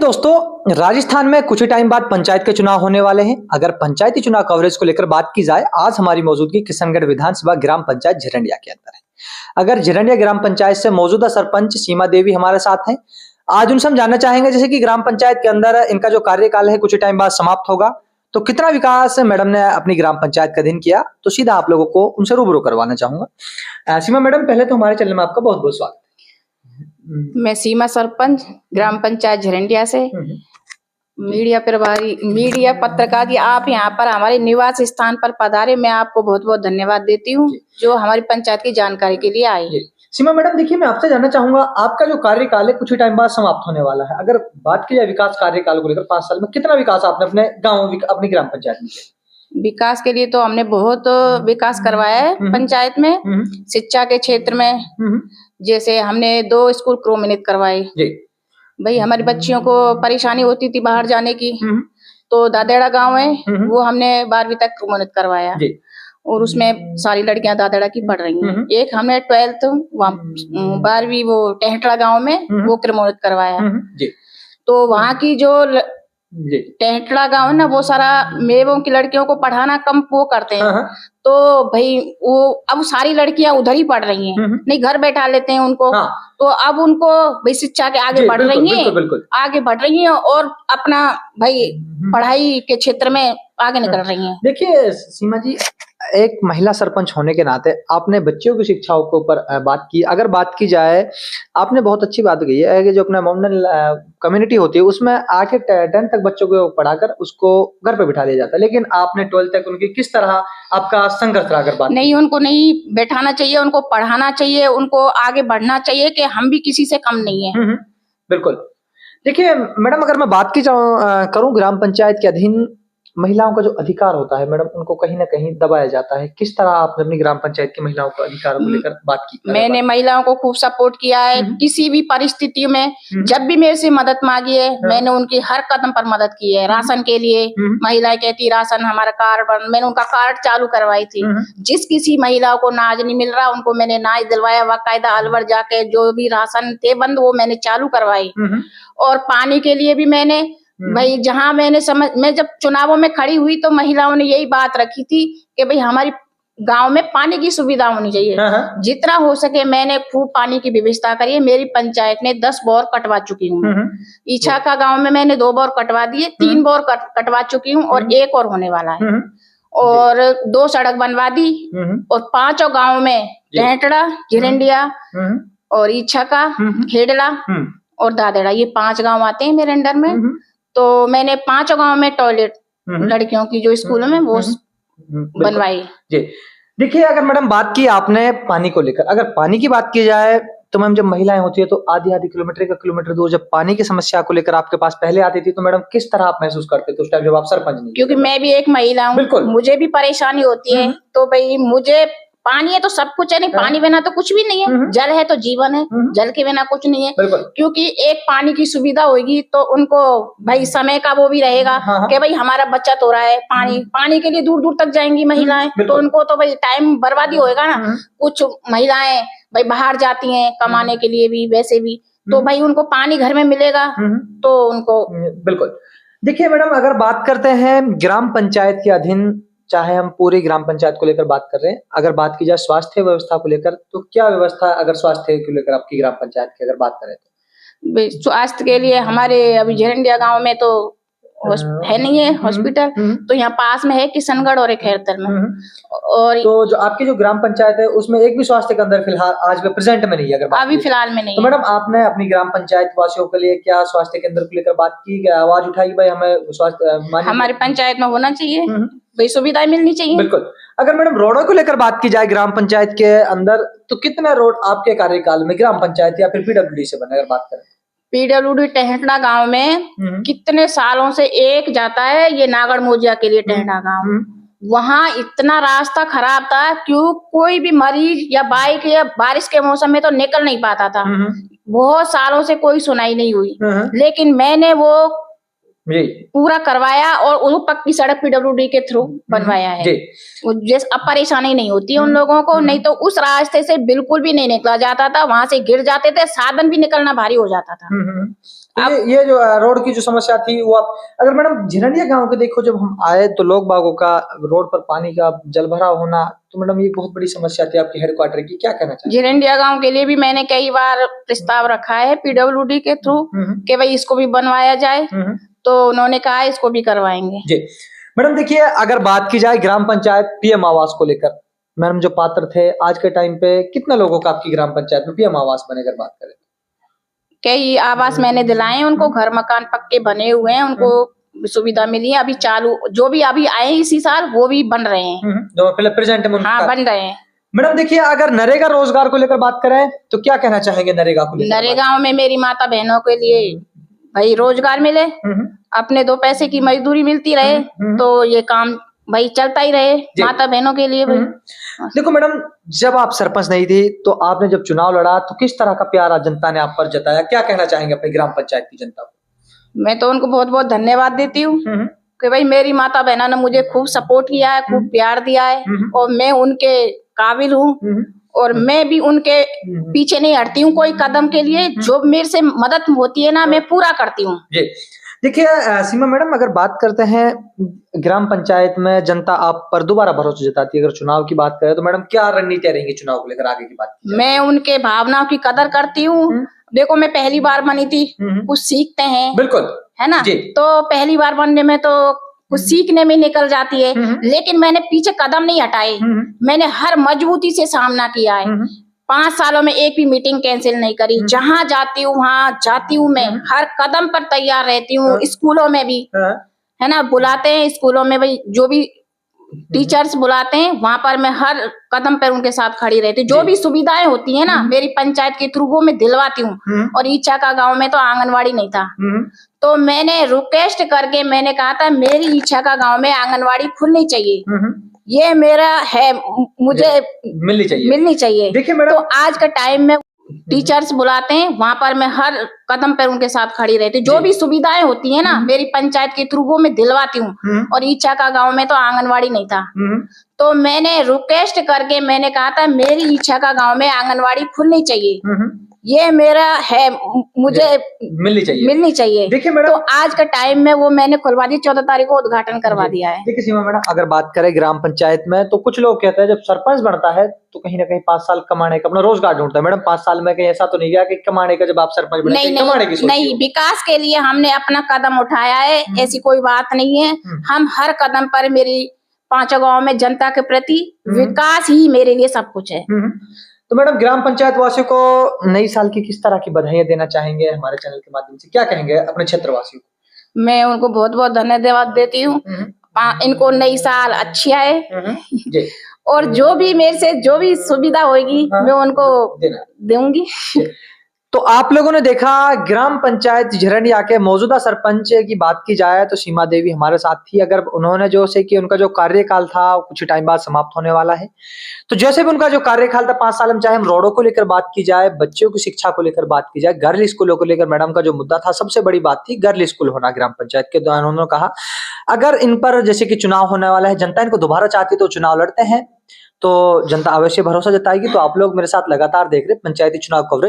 दोस्तों, राजस्थान में कुछ ही टाइम बाद पंचायत के चुनाव होने वाले हैं। अगर पंचायती चुनाव कवरेज को लेकर बात की जाए, आज हमारी मौजूदगी किशनगढ़ विधानसभा ग्राम पंचायत झिरंडिया के अंदर है। अगर झिरंडिया ग्राम पंचायत से मौजूदा सरपंच सीमा देवी हमारे साथ हैं। आज उनसे हम जानना चाहेंगे, जैसे कि ग्राम पंचायत के अंदर इनका जो कार्यकाल है कुछ ही टाइम बाद समाप्त होगा, तो कितना विकास मैडम ने अपनी ग्राम पंचायत का अधीन किया, तो सीधा आप लोगों को उनसे रूबरू करवाना चाहूंगा। सीमा मैडम, पहले तो हमारे चैनल में आपका बहुत बहुत स्वागत। मैं सीमा सरपंच ग्राम पंचायत झिरंडिया से मीडिया प्रभारी मीडिया पत्रकार की आप यहाँ पर हमारे निवास स्थान पर पधारे, मैं आपको बहुत बहुत धन्यवाद देती हूँ जो हमारी पंचायत की जानकारी के लिए आए। सीमा मैडम, देखिए मैं आपसे जानना चाहूंगा, आपका जो कार्यकाल है कुछ ही टाइम बाद समाप्त होने वाला है। अगर बात की जाए विकास कार्यकाल को लेकर 5 साल में कितना विकास आपने अपने गाँव अपनी ग्राम पंचायत में किया? विकास के लिए तो हमने बहुत विकास करवाया है पंचायत में। शिक्षा के क्षेत्र में जैसे हमने 2 स्कूल क्रमोन्नत करवाए। भाई हमारी बच्चियों को परेशानी होती थी बाहर जाने की, तो दादेड़ा गांव है वो हमने 12वीं तक क्रमोन्नत करवाया और उसमें सारी लड़कियां दादेड़ा की पढ़ रही हैं। एक हमने 12th 12वीं वो टेहटड़ा गांव में वो क्रमोन्नत करवाया। तो वहाँ की जो टेहटड़ा गांव है ना, वो सारा मेवों की लड़कियों को पढ़ाना कम वो करते हैं, तो भाई वो अब सारी लड़कियां उधर ही पढ़ रही हैं, नहीं घर बैठा लेते हैं उनको। तो अब उनको भाई शिक्षा के आगे बढ़ रही हैं, आगे बढ़ रही हैं और अपना भाई पढ़ाई के क्षेत्र में आगे निकल रही हैं। देखिए सीमा जी, एक महिला सरपंच होने के नाते आपने बच्चियों की शिक्षाओं के ऊपर बात की। अगर बात की जाए, आपने बहुत अच्छी बात कही है कि जो अपना मोमडन कम्युनिटी होती है उसमें आके 10th तक बच्चों को पढ़ाकर उसको घर पे बिठा दिया जाता है, लेकिन आपने 12th तक उनकी किस तरह आपका संघर्ष रहा? अगर बात नहीं, उनको नहीं बैठाना चाहिए, उनको पढ़ाना चाहिए, उनको आगे बढ़ना चाहिए कि हम भी किसी से कम नहीं है। बिल्कुल। देखिए मैडम, अगर मैं बात की करूं, ग्राम पंचायत के अधीन महिलाओं का जो अधिकार होता है मैडम, उनको कहीं ना कहीं दबाया जाता है। किस तरह आपने अपनी ग्राम पंचायत की महिलाओं के अधिकारों को लेकर बात की? मैंने महिलाओं को खूब सपोर्ट किया है किसी भी परिस्थिति में। जब भी मेरे से मदद मांगी है मैंने उनकी हर कदम पर मदद की है। राशन के लिए महिलाएं कहती राशन हमारा कार्ड बन, मैंने उनका कार्ड चालू करवाई थी। जिस किसी महिलाओं को नाज नहीं मिल रहा उनको मैंने नाज दिलवाया, बाकायदा अलवर जाके जो भी राशन थे बंद वो मैंने चालू करवाई। और पानी के लिए भी मैंने भाई जहां मैं जब चुनावों में खड़ी हुई तो महिलाओं ने यही बात रखी थी कि भाई हमारी गांव में पानी की सुविधा होनी चाहिए। जितना हो सके मैंने खूब पानी की व्यवस्था करी है। मेरी पंचायत ने 10 बोर कटवा चुकी हूँ। इच्छा का गांव में मैंने 2 बोर कटवा दिए, 3 बोर कटवा चुकी हूँ और 1 और होने वाला है। और 2 सड़क बनवा दी और 5 गाँव में टेहटड़ा, झिरंडिया और इच्छा का, खेड़ला और दादेड़ा, ये 5 गाँव आते हैं मेरे अंडर में। तो मैंने 5 गांव में टॉयलेट लड़कियों की जो स्कूलों में वो बनवाई। जी देखिए, अगर मैडम बात की आपने पानी को लेकर, अगर पानी की बात की जाए तो मैम जब महिलाएं होती है तो आधी किलोमीटर दूर जब पानी की समस्या को लेकर आपके पास पहले आती थी, तो मैडम किस तरह आप महसूस करते थे उस टाइम जब आप सरपंच नहीं? क्योंकि मैं भी एक महिला हूँ, मुझे भी परेशानी होती है। तो भाई मुझे पानी है तो सब कुछ है, नहीं पानी बिना तो कुछ भी नहीं है। जल है तो जीवन है, जल के बिना कुछ नहीं है। क्योंकि एक पानी की सुविधा होगी तो उनको भाई समय का वो भी रहेगा कि भाई हमारा बचत हो रहा है। पानी के लिए दूर दूर तक जाएंगी महिलाएं, तो उनको तो भाई टाइम बर्बादी होएगा ना। कुछ महिलाएं भाई बाहर जाती हैं कमाने के लिए भी, वैसे भी, तो भाई उनको पानी घर में मिलेगा तो उनको। बिल्कुल। देखिए मैडम, अगर बात करते हैं ग्राम पंचायत के अधीन, चाहे हम पूरी ग्राम पंचायत को लेकर बात कर रहे हैं, अगर बात की जाए स्वास्थ्य व्यवस्था को लेकर, तो क्या व्यवस्था अगर स्वास्थ्य को लेकर आपकी ग्राम पंचायत की अगर बात करें तो? स्वास्थ्य के लिए हमारे अभी झिरंडिया गांव में तो है नहीं है हॉस्पिटल, तो यहाँ पास में है किशनगढ़ और एक खैरतर में। और तो जो आपकी जो ग्राम पंचायत है उसमें एक भी स्वास्थ्य केंद्र फिलहाल आज में प्रेजेंट में नहीं है? अगर अभी फिलहाल में नहीं। तो मैडम आपने अपनी ग्राम पंचायत वासियों के लिए क्या स्वास्थ्य केंद्र को लेकर बात की, क्या आवाज उठाई भाई हमें स्वास्थ्य हमारी पंचायत में होना चाहिए, भाई सुविधाएं मिलनी चाहिए? बिल्कुल। अगर मैडम रोडों को लेकर बात की जाए ग्राम पंचायत के अंदर, तो कितने रोड आपके कार्यकाल में ग्राम पंचायत या फिर पीडब्ल्यूडी से बने? अगर बात करें पीडब्ल्यूडी टेहटड़ा गांव में कितने सालों से एक जाता है, ये नागड़ मोजिया के लिए टेहटड़ा गांव। वहाँ इतना रास्ता खराब था, क्यों कोई भी मरीज या बाइक या बारिश के मौसम में तो निकल नहीं पाता था। बहुत सालों से कोई सुनाई नहीं हुई, लेकिन मैंने वो पूरा करवाया और वो पक्की सड़क पीडब्ल्यूडी के थ्रू बनवाया है। जैसे अब परेशानी नहीं होती उन लोगों को, नहीं तो उस रास्ते से बिल्कुल भी नहीं निकला जाता था, वहां से गिर जाते थे, साधन भी निकलना भारी हो जाता था। तो ये जो रोड की जो समस्या थी वो आप अगर मैडम झिरंडिया गांव के देखो, जब हम आए तो लोग बागों का रोड पर पानी का जलभराव होना, तो मैडम ये बहुत बड़ी समस्या थी आपके हेडक्वार्टर की, क्या कहना चाहिए? झिरंडिया गांव के लिए भी मैंने कई बार प्रस्ताव रखा है पीडब्ल्यूडी के थ्रू कि भाई इसको भी बनवाया जाए, तो उन्होंने कहा इसको भी करवाएंगे जी। मैडम देखिए, अगर बात की जाए ग्राम पंचायत पीएम आवास को लेकर, मैडम जो पात्र थे आज के टाइम पे कितने लोगों का आपकी ग्राम पंचायत में पीएम आवास बने, अगर बात करें? कई आवास मैंने दिलाए हैं उनको, घर मकान पक्के बने हुए हैं, उनको सुविधा मिली है। अभी चालू जो भी अभी आए इसी साल वो भी बन रहे हैं, जो पहले प्रेजेंट में हाँ बन रहे हैं। मैडम देखिए, अगर नरेगा रोजगार को लेकर बात करें तो क्या कहना चाहेंगे नरेगा को लेकर? नरेगा में मेरी माता बहनों के लिए भाई रोजगार मिले, अपने 2 पैसे की मजदूरी मिलती रहे, तो ये काम भाई चलता ही रहे माता बहनों के लिए भाई। देखो मैडम, जब आप सरपंच नहीं थी तो आपने जब चुनाव लड़ा तो किस तरह का प्यार जनता ने आप पर जताया, क्या कहना चाहेंगे अपने ग्राम पंचायत की जनता को? मैं तो उनको बहुत बहुत धन्यवाद देती हूँ कि भाई मेरी माता बहनों ने मुझे खूब सपोर्ट किया है, खूब प्यार दिया है, और मैं उनके काबिल हूँ, और मैं भी उनके पीछे नहीं हटती हूँ कोई कदम के लिए। जो मेरे से मदद होती है ना, मैं पूरा करती हूँ। देखिए सीमा मैडम, अगर बात करते हैं ग्राम पंचायत में जनता आप पर दोबारा भरोसा जताती है, अगर चुनाव की बात करें तो मैडम क्या रणनीतियां रहेंगी चुनाव को लेकर आगे की बात की? मैं उनके भावनाओं की कदर करती हूँ। देखो मैं पहली बार बनी थी, कुछ सीखते हैं, बिल्कुल है ना, तो पहली बार बनने में तो कुछ सीखने में निकल जाती है, लेकिन मैंने पीछे कदम नहीं हटाए, मैंने हर मजबूती से सामना किया है। 5 सालों में एक भी मीटिंग कैंसिल नहीं करी, जहाँ जाती हूँ वहाँ जाती हूँ, मैं हर कदम पर तैयार रहती हूँ। स्कूलों में भी है ना, बुलाते हैं स्कूलों में भाई, जो भी टीचर्स बुलाते हैं वहां पर मैं हर कदम पर उनके साथ खड़ी रहती हूँ। जो भी सुविधाएं होती है ना मेरी पंचायत के थ्रू वो मैं दिलवाती हूँ। और ईचा का गांव में तो आंगनवाड़ी नहीं था, तो मैंने रिक्वेस्ट करके मैंने कहा था मेरी इच्छा का गांव में आंगनवाड़ी खुलनी चाहिए, ये मेरा है, मुझे मिलनी चाहिए। देखिए मैडम, तो आज के टाइम में टीचर्स बुलाते हैं वहां पर मैं हर कदम पर उनके साथ खड़ी रहती हूँ। जो भी सुविधाएं होती है ना मेरी पंचायत के थ्रू वो मैं दिलवाती हूँ। और ईचा का गांव में तो आंगनवाड़ी नहीं था, तो मैंने रिक्वेस्ट करके मैंने कहा था मेरी इच्छा का गांव में आंगनवाड़ी खुलनी चाहिए, ये मेरा है, मुझे मिलनी चाहिए। देखिए मैडम, तो आज का टाइम में वो मैंने खुलवा दी, 14 तारीख को उद्घाटन करवा दिया है। देखिए सीमा मैडम, अगर बात करें ग्राम पंचायत में तो कुछ लोग कहते हैं जब सरपंच बनता है तो कहीं ना कहीं 5 साल कमाने का अपना रोजगार ढूंढता है। मैडम 5 साल में कहीं ऐसा तो नहीं गया कि कमाने का, जब आप सरपंच बने कमाने की सोची? नहीं, विकास के लिए हमने अपना कदम उठाया है, ऐसी कोई बात नहीं है। हम हर कदम पर मेरी 5 गाँव में जनता के प्रति विकास ही मेरे लिए सब कुछ है। तो मैडम ग्राम पंचायत वासियों को नई साल की किस तरह की बधाइयां देना चाहेंगे हमारे चैनल के माध्यम से, क्या कहेंगे अपने क्षेत्र वासियों को? मैं उनको बहुत बहुत धन्यवाद देती हूँ, इनको नई साल अच्छी आए, और जो भी मेरे से जो भी सुविधा होगी मैं उनको दूंगी। तो आप लोगों ने देखा ग्राम पंचायत झिरंडिया के मौजूदा सरपंच की बात की जाए तो सीमा देवी हमारे साथ थी। अगर उन्होंने जो से कि उनका जो कार्यकाल था कुछ टाइम बाद समाप्त होने वाला है, तो जैसे भी उनका जो कार्यकाल था 5 साल में, चाहे हम रोडों को लेकर बात की जाए, बच्चों की शिक्षा को लेकर बात की जाए, गर्ल स्कूलों को लेकर मैडम का जो मुद्दा था सबसे बड़ी बात थी गर्ल स्कूल होना ग्राम पंचायत के दौरान। उन्होंने कहा अगर इन पर जैसे कि चुनाव होने वाला है, जनता इनको दोबारा चाहती तो चुनाव लड़ते हैं, तो जनता अवश्य भरोसा जताएगी। तो आप लोग मेरे साथ लगातार देख रहे पंचायती चुनाव कवरेज।